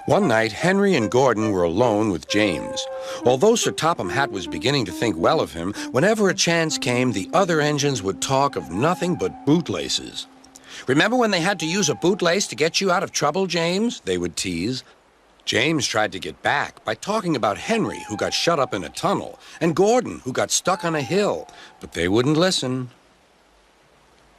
One night, Henry and Gordon were alone with James. Although Sir Topham Hatt was beginning to think well of him, whenever a chance came, the other engines would talk of nothing but bootlaces. "Remember when they had to use a bootlace to get you out of trouble, James?" they would tease. James tried to get back by talking about Henry, who got shut up in a tunnel, and Gordon, who got stuck on a hill, but they wouldn't listen.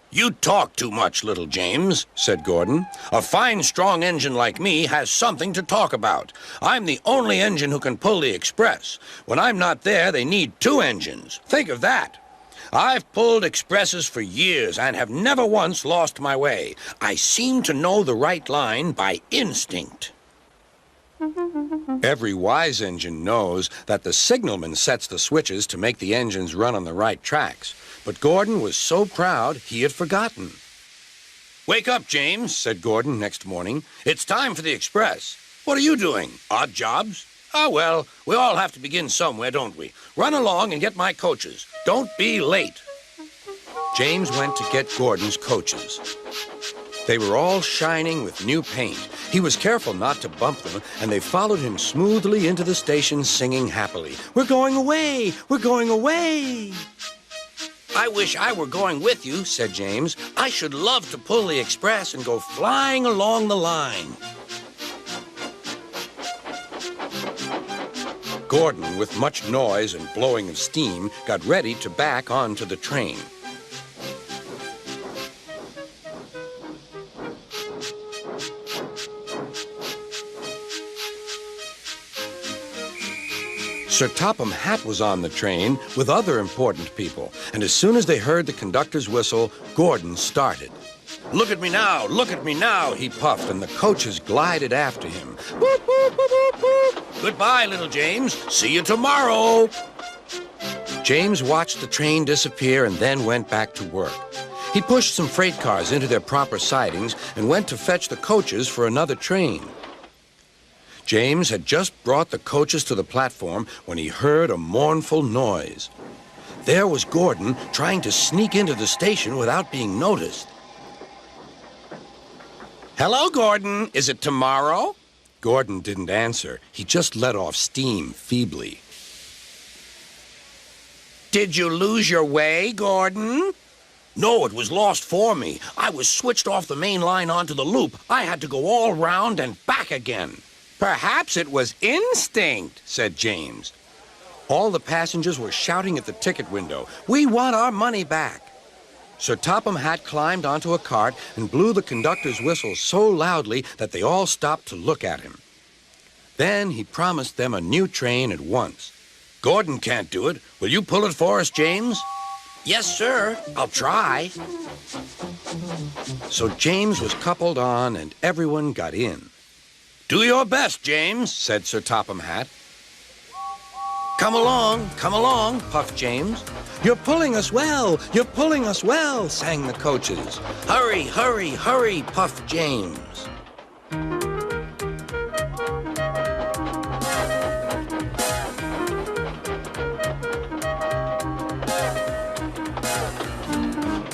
"You talk too much, little James," said Gordon. "A fine, strong engine like me has something to talk about. I'm the only engine who can pull the express. When I'm not there, they need two engines. Think of that. I've pulled expresses for years and have never once lost my way. I seem to know the right line by instinct." Every wise engine knows that the signalman sets the switches to make the engines run on the right tracks. But Gordon was so proud he had forgotten. "Wake up, James," said Gordon next morning. "It's time for the express. What are you doing? Odd jobs? Ah, well, we all have to begin somewhere, don't we? Run along and get my coaches. Don't be late." James went to get Gordon's coaches. They were all shining with new paint. He was careful not to bump them, and they followed him smoothly into the station singing happily, "We're going away! We're going away!" "I wish I were going with you," said James. "I should love to pull the express and go flying along the line." Gordon, with much noise and blowing of steam, got ready to back onto the train. Sir Topham Hatt was on the train with other important people, and as soon as they heard the conductor's whistle, Gordon started. Look at me now," he puffed, and the coaches glided after him. "Boop, boop, boop, boop, boop. Goodbye, little James. See you tomorrow." James watched the train disappear and then went back to work. He pushed some freight cars into their proper sidings and went to fetch the coaches for another train. James had just brought the coaches to the platform when he heard a mournful noise. There was Gordon trying to sneak into the station without being noticed. "Hello, Gordon. Is it tomorrow?" Gordon didn't answer. He just let off steam feebly. "Did you lose your way, Gordon?" "No, it was lost for me. I was switched off the main line onto the loop. I had to go all round and back again." "Perhaps it was instinct," said James. All the passengers were shouting at the ticket window, "We want our money back." Sir Topham Hatt climbed onto a cart and blew the conductor's whistle so loudly that they all stopped to look at him. Then he promised them a new train at once. "Gordon can't do it. Will you pull it for us, James?" "Yes, sir. I'll try." So James was coupled on and everyone got in. "Do your best, James," said Sir Topham Hatt. Come along, puffed James. You're pulling us well, sang the coaches. Hurry, hurry, hurry, puffed James.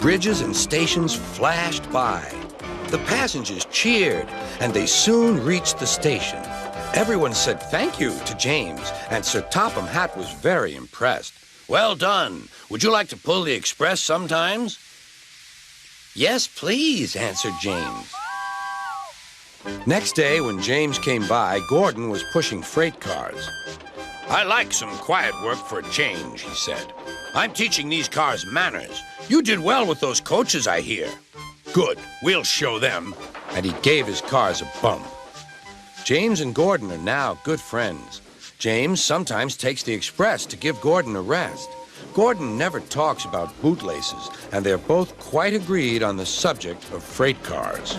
Bridges and stations flashed by. The passengers cheered, and they soon reached the station. Everyone said thank you to James, and Sir Topham Hatt was very impressed. "Well done. Would you like to pull the express sometimes?" "Yes, please," answered James. Next day, when James came by, Gordon was pushing freight cars. "I like some quiet work for a change," he said. "I'm teaching these cars manners. You did well with those coaches, I hear." "Good. We'll show them." And he gave his cars a bump. James and Gordon are now good friends. James sometimes takes the express to give Gordon a rest. Gordon never talks about bootlaces, and they're both quite agreed on the subject of freight cars.